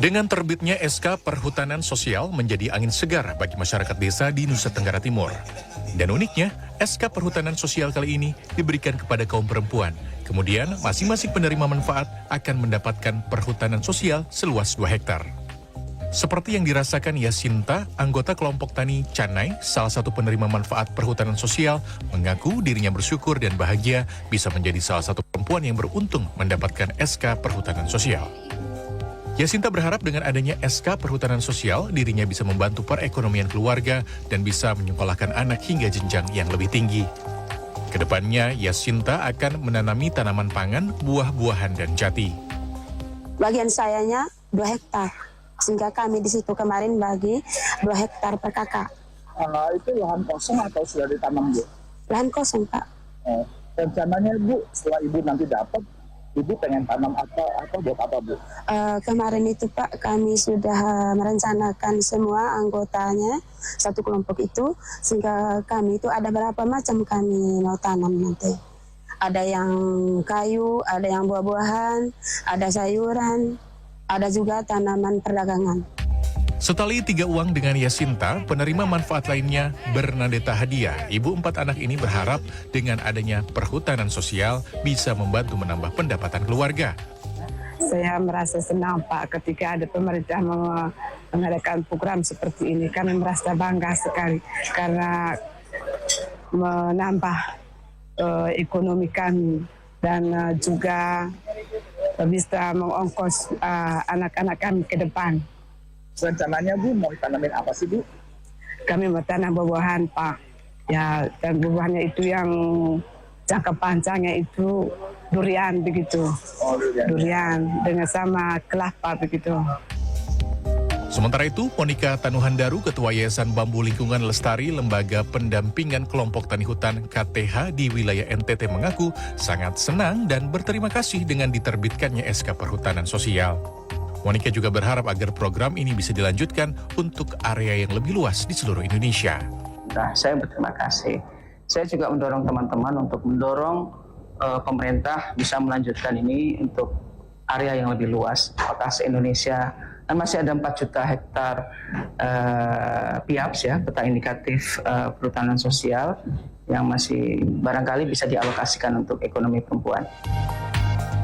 Dengan terbitnya SK Perhutanan Sosial menjadi angin segar bagi masyarakat desa di Nusa Tenggara Timur. Dan uniknya, SK Perhutanan Sosial kali ini diberikan kepada kaum perempuan. Kemudian, masing-masing penerima manfaat akan mendapatkan perhutanan sosial seluas 2 hektar. Seperti yang dirasakan Yasinta, anggota kelompok tani Canai, salah satu penerima manfaat perhutanan sosial, mengaku dirinya bersyukur dan bahagia bisa menjadi salah satu perempuan yang beruntung mendapatkan SK Perhutanan Sosial. Yasinta berharap dengan adanya SK Perhutanan Sosial, dirinya bisa membantu perekonomian keluarga dan bisa menyekolahkan anak hingga jenjang yang lebih tinggi. Kedepannya, Yasinta akan menanami tanaman pangan, buah-buahan, dan jati. Bagian sayanya 2 hektar, sehingga kami di situ kemarin bagi 2 hektar per kakak. Itu lahan kosong atau sudah ditanam, Bu? Lahan kosong, Pak. Rencananya, Bu, setelah Ibu nanti dapat, Ibu pengen tanam apa buat apa, Bu? Kemarin itu, Pak, kami sudah merencanakan semua anggotanya satu kelompok itu, sehingga kami itu ada berapa macam kami mau tanam nanti. Ada yang kayu, ada yang buah-buahan, ada sayuran, ada juga tanaman perdagangan. Setali 3 uang dengan Yasinta, penerima manfaat lainnya Bernadetta Hadiah. Ibu 4 anak ini berharap dengan adanya perhutanan sosial bisa membantu menambah pendapatan keluarga. Saya merasa senang, Pak, ketika ada pemerintah mengadakan program seperti ini. Kami merasa bangga sekali karena menambah ekonomi kami dan juga bisa mengongkos anak-anak kami ke depan. Rencananya, Bu, mau tanamin apa sih, Bu? Kami mau tanam buah-buahan, Pak. Ya, dan buah-buahannya itu yang jangka panjangnya itu durian begitu. Durian dengan sama kelapa begitu. Sementara itu, Monika Tanuhandaru, Ketua Yayasan Bambu Lingkungan Lestari Lembaga Pendampingan Kelompok Tani Hutan KTH di wilayah NTT mengaku sangat senang dan berterima kasih dengan diterbitkannya SK Perhutanan Sosial. Monika juga berharap agar program ini bisa dilanjutkan untuk area yang lebih luas di seluruh Indonesia. Nah, saya berterima kasih. Saya juga mendorong teman-teman untuk mendorong pemerintah bisa melanjutkan ini untuk area yang lebih luas, kota se-Indonesia. Dan masih ada 4 juta hektar PIAPS, ya, peta indikatif perhutanan sosial, yang masih barangkali bisa dialokasikan untuk ekonomi perempuan.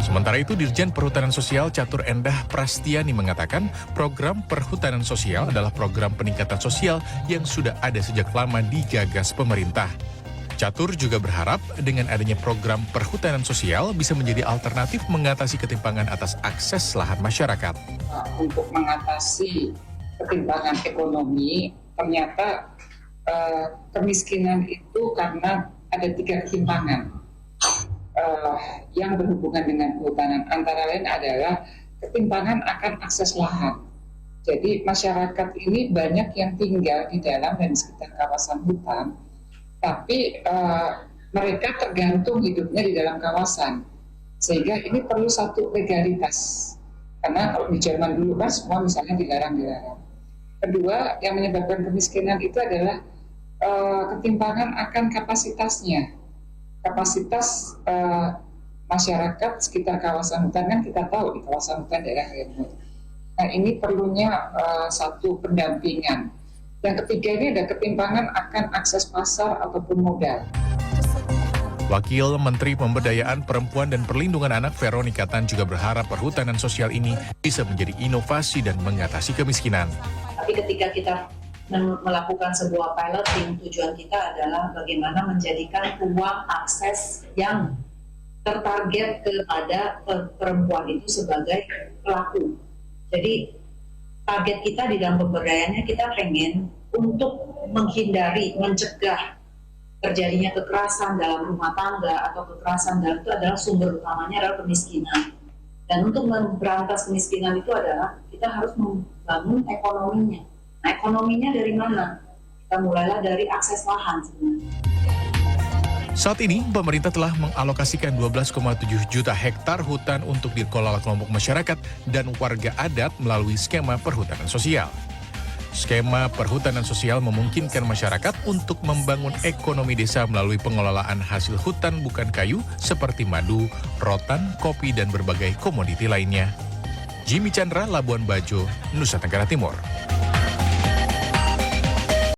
Sementara itu, Dirjen Perhutanan Sosial Catur Endah Prastiani mengatakan program perhutanan sosial adalah program peningkatan sosial yang sudah ada sejak lama digagas pemerintah. Catur juga berharap dengan adanya program perhutanan sosial bisa menjadi alternatif mengatasi ketimpangan atas akses lahan masyarakat. Untuk mengatasi ketimpangan ekonomi, ternyata kemiskinan itu karena ada 3 ketimpangan yang berhubungan dengan kehutanan. Antara lain adalah ketimpangan akan akses lahan. Jadi masyarakat ini banyak yang tinggal di dalam dan sekitar kawasan hutan, tapi mereka tergantung hidupnya di dalam kawasan, sehingga ini perlu satu legalitas. Karena kalau di zaman dulu kan semua misalnya dilarang-dilarang. Kedua, yang menyebabkan kemiskinan itu adalah ketimpangan akan kapasitasnya. Kapasitas masyarakat sekitar kawasan hutan, kan kita tahu di kawasan hutan daerah remote. Nah, ini perlunya satu pendampingan. Yang ketiga, ini ada ketimpangan akan akses pasar ataupun modal. Wakil Menteri Pemberdayaan Perempuan dan Perlindungan Anak Veronica Tan juga berharap perhutanan sosial ini bisa menjadi inovasi dan mengatasi kemiskinan. Tapi ketika kita melakukan sebuah piloting, tujuan kita adalah bagaimana menjadikan uang akses yang tertarget kepada perempuan itu sebagai pelaku. Jadi target kita di dalam pemberdayaannya, kita pengen untuk menghindari, mencegah terjadinya kekerasan dalam rumah tangga atau kekerasan dalam, itu adalah sumber utamanya adalah kemiskinan. Dan untuk memberantas kemiskinan itu adalah kita harus membangun ekonominya. Nah, ekonominya dari mana? Kita mulailah dari akses lahan sebenarnya. Saat ini, pemerintah telah mengalokasikan 12,7 juta hektar hutan untuk dikelola kelompok masyarakat dan warga adat melalui skema perhutanan sosial. Skema perhutanan sosial memungkinkan masyarakat untuk membangun ekonomi desa melalui pengelolaan hasil hutan bukan kayu seperti madu, rotan, kopi, dan berbagai komoditi lainnya. Jimmy Chandra, Labuan Bajo, Nusa Tenggara Timur.